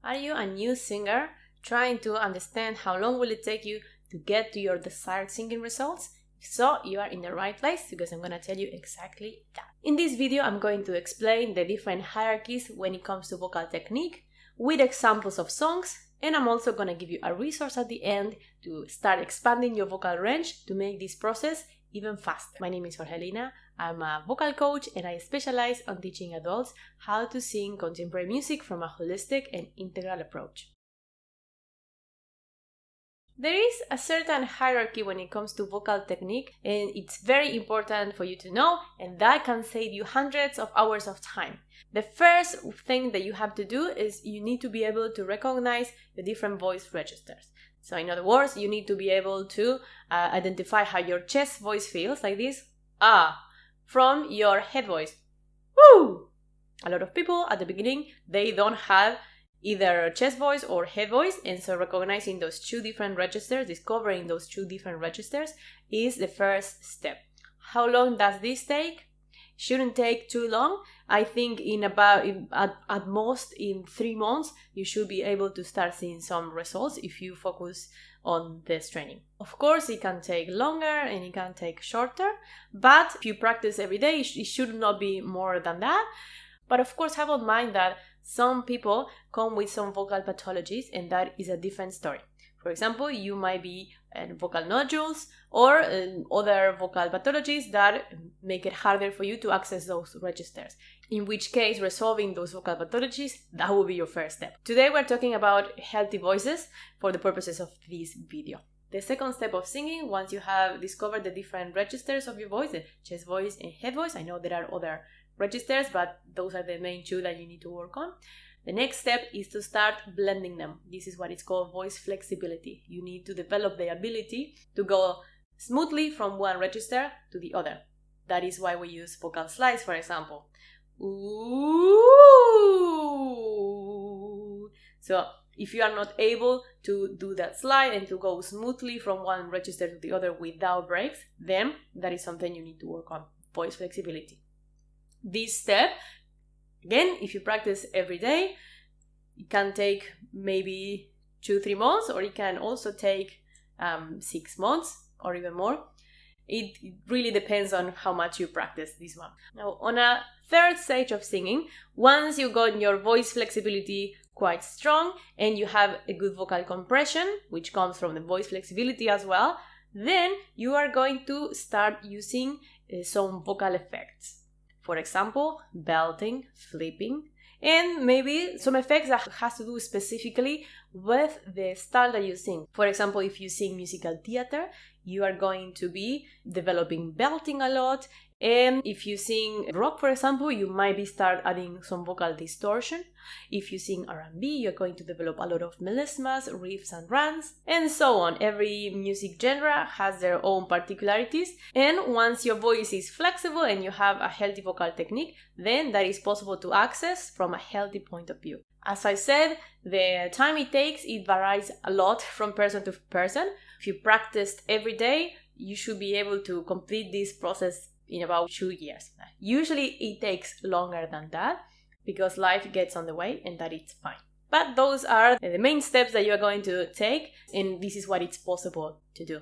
Are you a new singer trying to understand how long will it take you to get to your desired singing results? If so, you are in the right place because I'm going to tell you exactly that. In this video, I'm going to explain the different hierarchies when it comes to vocal technique with examples of songs, and I'm also going to give you a resource at the end to start expanding your vocal range to make this process even faster. My name is Jorgelina. I'm a vocal coach and I specialize on teaching adults how to sing contemporary music from a holistic and integral approach. There is a certain hierarchy when it comes to vocal technique, and it's very important for you to know, and that can save you hundreds of hours of time. The first thing that you have to do is you need to be able to recognize the different voice registers. So in other words, you need to be able to identify how your chest voice feels, like this, from your head voice, woo! A lot of people at the beginning, they don't have either chest voice or head voice, and so recognizing those two different registers, discovering those two different registers is the first step. How long does this take? Shouldn't take too long. I think at most in 3 months you should be able to start seeing some results if you focus on this training. Of course, it can take longer and it can take shorter, but if you practice every day, it should not be more than that. But of course, have in mind that some people come with some vocal pathologies, and that is a different story. For example, you might be vocal nodules or other vocal pathologies that make it harder for you to access those registers. In which case, resolving those vocal pathologies, that will be your first step. Today, we're talking about healthy voices for the purposes of this video. The second step of singing, once you have discovered the different registers of your voice, the chest voice and head voice, I know there are other registers, but those are the main two that you need to work on. The next step is to start blending them. This is what is called voice flexibility. You need to develop the ability to go smoothly from one register to the other. That is why we use vocal slides, for example. Ooh. So if you are not able to do that slide and to go smoothly from one register to the other without breaks, then that is something you need to work on, voice flexibility. This step, again, if you practice every day, it can take maybe 2-3 months, or it can also take 6 months or even more. It really depends on how much you practice this one. Now, on a third stage of singing, once you got your voice flexibility quite strong and you have a good vocal compression, which comes from the voice flexibility as well, then you are going to start using some vocal effects. For example, belting, flipping, and maybe some effects that has to do specifically with the style that you sing. For example, if you sing musical theater, you are going to be developing belting a lot. And if you sing rock, for example, you might be start adding some vocal distortion. If you sing R&B, you're going to develop a lot of melismas, riffs and runs, and so on. Every music genre has their own particularities. And once your voice is flexible and you have a healthy vocal technique, then that is possible to access from a healthy point of view. As I said, the time it takes, it varies a lot from person to person. If you practiced every day, you should be able to complete this process in about 2 years. Usually it takes longer than that because life gets on the way, and that is fine. But those are the main steps that you are going to take, and this is what it's possible to do.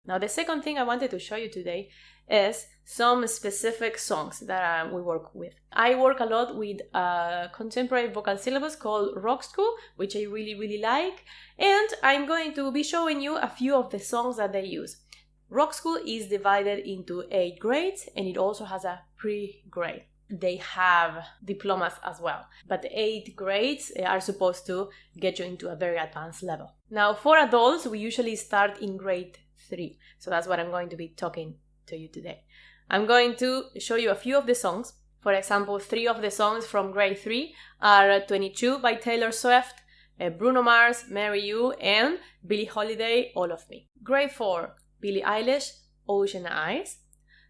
Now, the second thing I wanted to show you today is some specific songs that we work with. I work a lot with a contemporary vocal syllabus called Rock School, which I really like, and I'm going to be showing you a few of the songs that they use. Rock School is divided into 8 grades, and it also has a pre-grade. They have diplomas as well, but the 8 grades are supposed to get you into a very advanced level. Now, for adults, we usually start in grade 3, so that's what I'm going to be talking to you today. I'm going to show you a few of the songs. For example, 3 of the songs from grade 3 are 22 by Taylor Swift, Bruno Mars, Marry You, and Billie Holiday, All of Me. Grade 4, Billie Eilish, Ocean Eyes,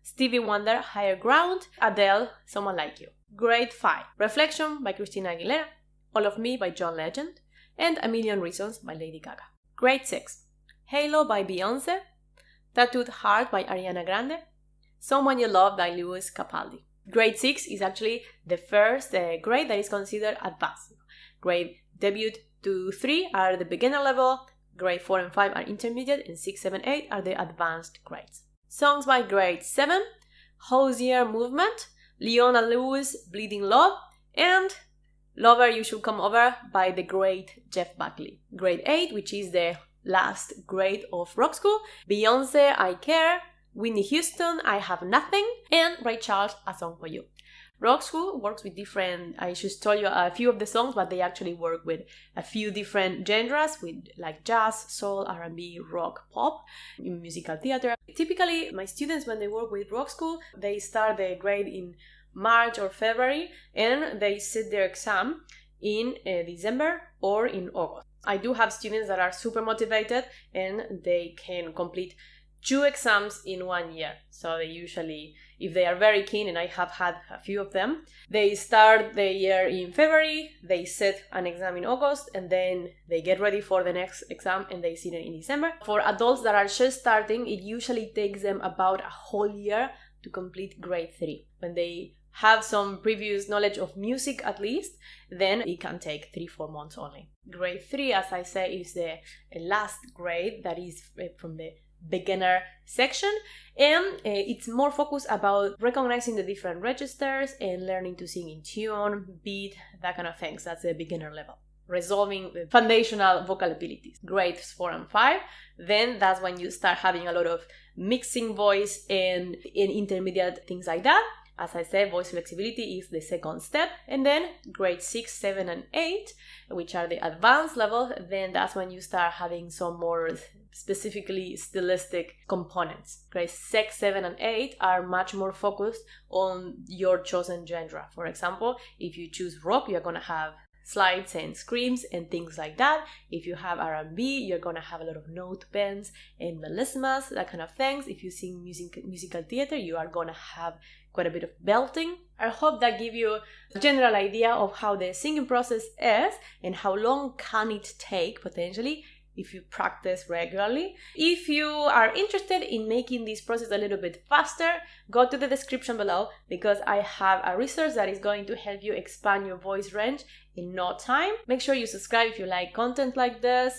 Stevie Wonder, Higher Ground, Adele, Someone Like You. Grade 5, Reflection by Christina Aguilera, All of Me by John Legend, and A Million Reasons by Lady Gaga. Grade 6, Halo by Beyoncé, Tattooed Heart by Ariana Grande, Someone You Love by Lewis Capaldi. Grade 6 is actually the first grade that is considered advanced. Grade debut 2, 3 are the beginner level, grade 4 and 5 are intermediate, and 6, 7, 8 are the advanced grades. Songs by grade 7, Hozier Movement, Leona Lewis, Bleeding Love, and Lover You Should Come Over by the great Jeff Buckley. Grade 8, which is the last grade of rock school, Beyonce, I Care, Whitney Houston, I Have Nothing, and Ray Charles, A Song For You. Rock school works with different, I just told you a few of the songs, but they actually work with a few different genres, with like jazz, soul, R&B, rock, pop, musical theater. Typically, my students, when they work with rock school, they start the grade in March or February, and they sit their exam in December or in August. I do have students that are super motivated and they can complete 2 exams in 1 year. So they usually, if they are very keen, and I have had a few of them, they start the year in February, they set an exam in August, and then they get ready for the next exam and they sit it in December. For adults that are just starting, it usually takes them about a whole year to complete grade 3. When they have some previous knowledge of music at least, then it can take 3-4 months only. Grade 3, as I say, is the last grade that is from the beginner section, and it's more focused about recognizing the different registers and learning to sing in tune, beat, that kind of things. That's the beginner level. Resolving foundational vocal abilities. Grades 4 and 5, then that's when you start having a lot of mixing voice and intermediate things like that. As I said, voice flexibility is the second step. And then grade 6, 7, and 8, which are the advanced level, then that's when you start having some more specifically stylistic components. Grades 6, 7, and 8 are much more focused on your chosen genre. For example, if you choose rock, you're going to have slides and screams and things like that. If you have R&B, you're gonna have a lot of note bends and melismas, that kind of things. If you sing musical theater, you are gonna have quite a bit of belting. I hope that gives you a general idea of how the singing process is and how long can it take potentially if you practice regularly. If you are interested in making this process a little bit faster, go to the description below, because I have a resource that is going to help you expand your voice range in no time. Make sure you subscribe if you like content like this.